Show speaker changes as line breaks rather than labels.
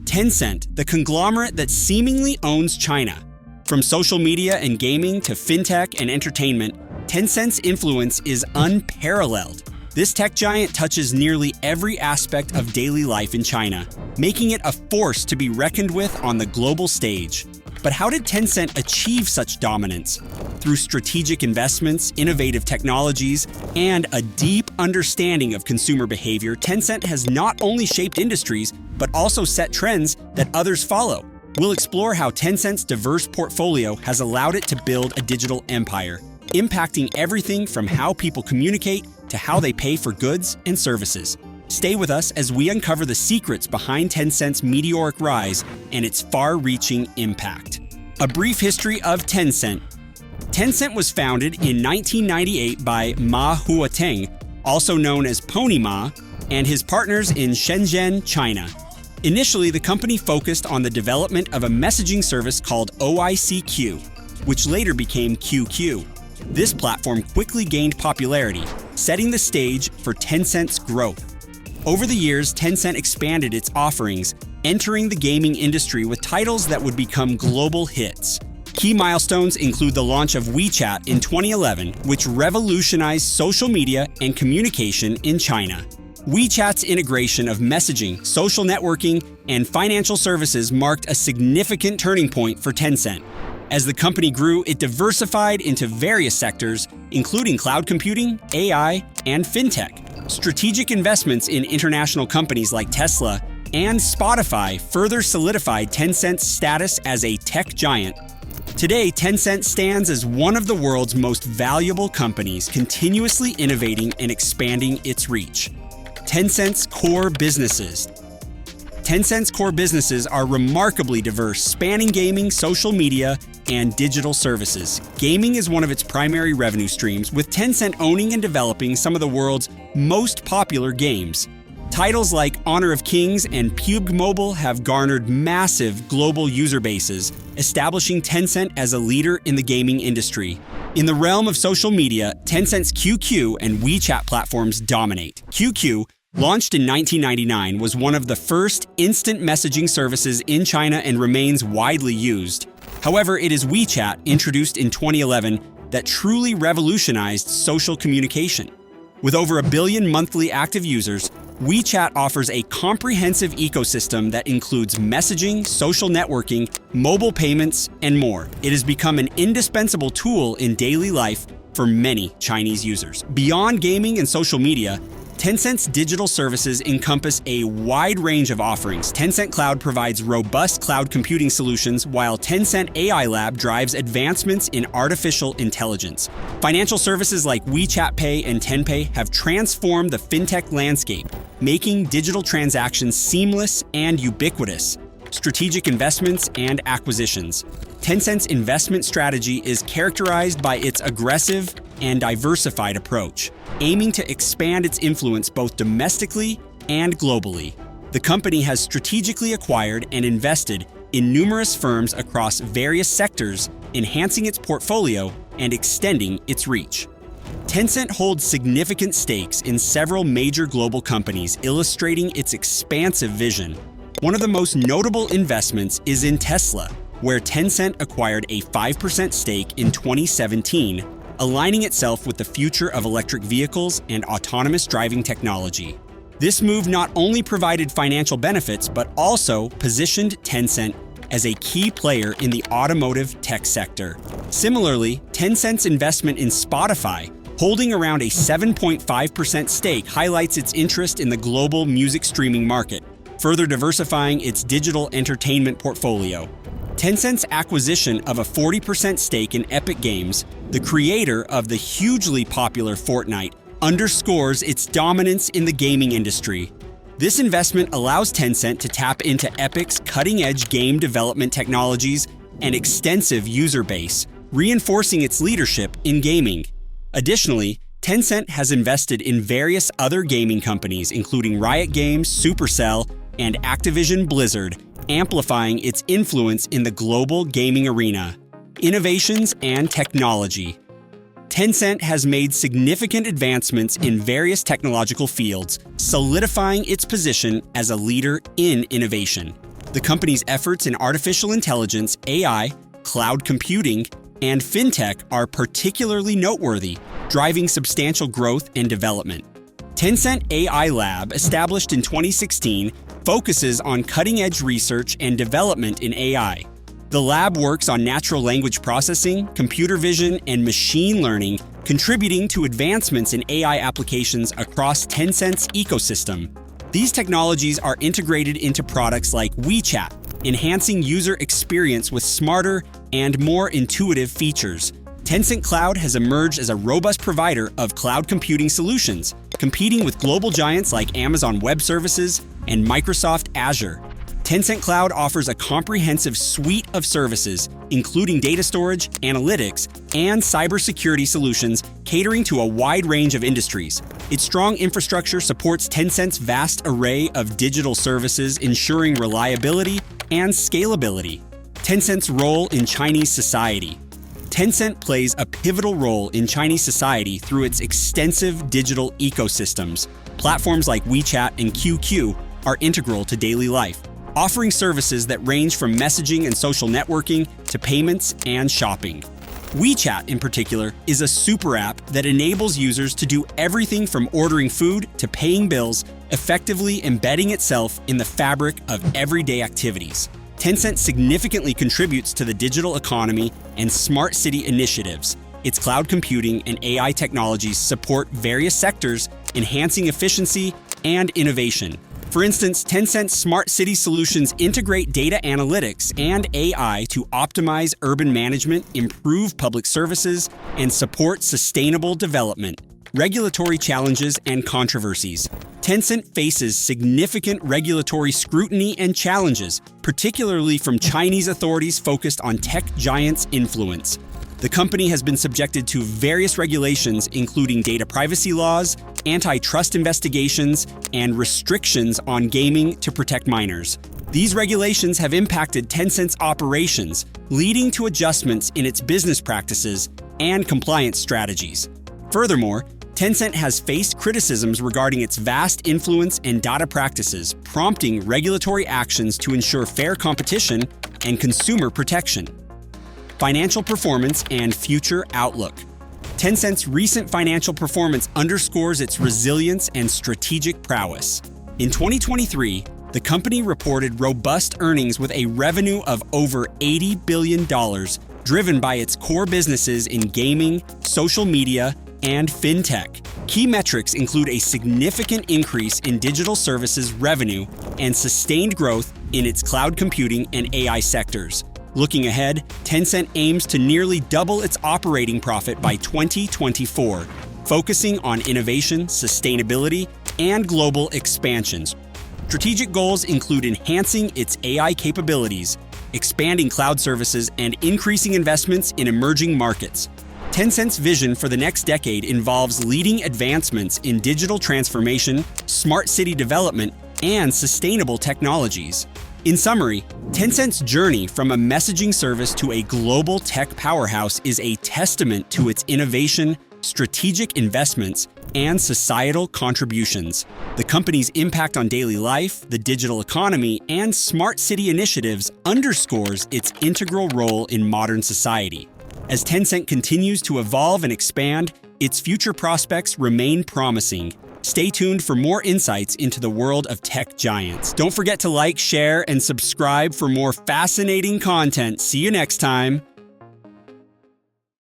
Tencent, the conglomerate that seemingly owns China. From social media and gaming to fintech and entertainment, Tencent's influence is unparalleled. This tech giant touches nearly every aspect of daily life in China, making it a force to be reckoned with on the global stage. But how did Tencent achieve such dominance? Through strategic investments, innovative technologies, and a deep understanding of consumer behavior, Tencent has not only shaped industries, but also set trends that others follow. We'll explore how Tencent's diverse portfolio has allowed it to build a digital empire, impacting everything from how people communicate to how they pay for goods and services. Stay with us as we uncover the secrets behind Tencent's meteoric rise and its far-reaching impact. A brief history of Tencent. Tencent was founded in 1998 by Ma Huateng, also known as Pony Ma, and his partners in Shenzhen, China. Initially, the company focused on the development of a messaging service called OICQ, which later became QQ. This platform quickly gained popularity, setting the stage for Tencent's growth. Over the years, Tencent expanded its offerings, entering the gaming industry with titles that would become global hits. Key milestones include the launch of WeChat in 2011, which revolutionized social media and communication in China. WeChat's integration of messaging, social networking, and financial services marked a significant turning point for Tencent. As the company grew, it diversified into various sectors, including cloud computing, AI, and fintech. Strategic investments in international companies like Tesla and Spotify further solidified Tencent's status as a tech giant. Today, Tencent stands as one of the world's most valuable companies, continuously innovating and expanding its reach. Tencent's core businesses. Tencent's core businesses are remarkably diverse, spanning gaming, social media, and digital services. Gaming is one of its primary revenue streams, with Tencent owning and developing some of the world's most popular games. Titles like Honor of Kings and PUBG Mobile have garnered massive global user bases, establishing Tencent as a leader in the gaming industry. In the realm of social media, Tencent's QQ and WeChat platforms dominate. QQ, launched in 1999, was one of the first instant messaging services in China and remains widely used. However, it is WeChat, introduced in 2011, that truly revolutionized social communication. With over 1 billion monthly active users, WeChat offers a comprehensive ecosystem that includes messaging, social networking, mobile payments, and more. It has become an indispensable tool in daily life for many Chinese users. Beyond gaming and social media, Tencent's digital services encompass a wide range of offerings. Tencent Cloud provides robust cloud computing solutions, while Tencent AI Lab drives advancements in artificial intelligence. Financial services like WeChat Pay and Tenpay have transformed the fintech landscape, making digital transactions seamless and ubiquitous. Strategic investments and acquisitions. Tencent's investment strategy is characterized by its aggressive and diversified approach, aiming to expand its influence both domestically and globally. The company has strategically acquired and invested in numerous firms across various sectors, enhancing its portfolio and extending its reach. Tencent holds significant stakes in several major global companies, illustrating its expansive vision. One of the most notable investments is in Tesla, where Tencent acquired a 5% stake in 2017, aligning itself with the future of electric vehicles and autonomous driving technology. This move not only provided financial benefits, but also positioned Tencent as a key player in the automotive tech sector. Similarly, Tencent's investment in Spotify, holding around a 7.5% stake, highlights its interest in the global music streaming market, further diversifying its digital entertainment portfolio. Tencent's acquisition of a 40% stake in Epic Games, the creator of the hugely popular Fortnite, underscores its dominance in the gaming industry. This investment allows Tencent to tap into Epic's cutting-edge game development technologies and extensive user base, reinforcing its leadership in gaming. Additionally, Tencent has invested in various other gaming companies, including Riot Games, Supercell, and Activision Blizzard, amplifying its influence in the global gaming arena. Innovations and technology. Tencent has made significant advancements in various technological fields, solidifying its position as a leader in innovation. The company's efforts in artificial intelligence, AI, cloud computing, and fintech are particularly noteworthy, driving substantial growth and development. Tencent AI Lab, established in 2016, focuses on cutting-edge research and development in AI. The lab works on natural language processing, computer vision, and machine learning, contributing to advancements in AI applications across Tencent's ecosystem. These technologies are integrated into products like WeChat, enhancing user experience with smarter and more intuitive features. Tencent Cloud has emerged as a robust provider of cloud computing solutions, competing with global giants like Amazon Web Services and Microsoft Azure. Tencent Cloud offers a comprehensive suite of services, including data storage, analytics, and cybersecurity solutions catering to a wide range of industries. Its strong infrastructure supports Tencent's vast array of digital services, ensuring reliability and scalability. Tencent's role in Chinese society. Tencent plays a pivotal role in Chinese society through its extensive digital ecosystems. Platforms like WeChat and QQ are integral to daily life, offering services that range from messaging and social networking to payments and shopping. WeChat, in particular, is a super app that enables users to do everything from ordering food to paying bills, effectively embedding itself in the fabric of everyday activities. Tencent significantly contributes to the digital economy and smart city initiatives. Its cloud computing and AI technologies support various sectors, enhancing efficiency and innovation. For instance, Tencent's smart city solutions integrate data analytics and AI to optimize urban management, improve public services, and support sustainable development. Regulatory challenges and controversies. Tencent faces significant regulatory scrutiny and challenges, particularly from Chinese authorities focused on tech giants' influence. The company has been subjected to various regulations, including data privacy laws, antitrust investigations, and restrictions on gaming to protect minors. These regulations have impacted Tencent's operations, leading to adjustments in its business practices and compliance strategies. Furthermore, Tencent has faced criticisms regarding its vast influence and data practices, prompting regulatory actions to ensure fair competition and consumer protection. Financial performance and future outlook. Tencent's recent financial performance underscores its resilience and strategic prowess. In 2023, the company reported robust earnings with a revenue of over $80 billion, driven by its core businesses in gaming, social media, and fintech. Key metrics include a significant increase in digital services revenue and sustained growth in its cloud computing and AI sectors. Looking ahead, Tencent aims to nearly double its operating profit by 2024, focusing on innovation, sustainability, and global expansions. Strategic goals include enhancing its AI capabilities, expanding cloud services, and increasing investments in emerging markets. Tencent's vision for the next decade involves leading advancements in digital transformation, smart city development, and sustainable technologies. In summary, Tencent's journey from a messaging service to a global tech powerhouse is a testament to its innovation, strategic investments, and societal contributions. The company's impact on daily life, the digital economy, and smart city initiatives underscores its integral role in modern society. As Tencent continues to evolve and expand, its future prospects remain promising. Stay tuned for more insights into the world of tech giants. Don't forget to like, share, and subscribe for more fascinating content. See you next time.